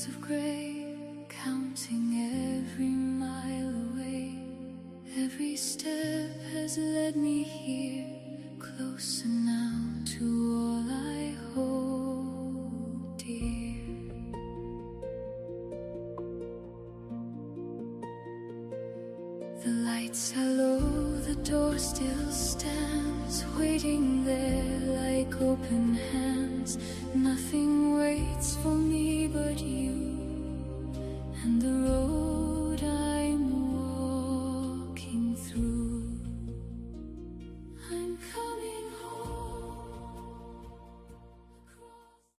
shades of grey, counting every mile away. Every step has led me here, closer now to all I hold dear. The lights are low, the door still stands, waiting there like open hands. Nothing waits for me but you and the road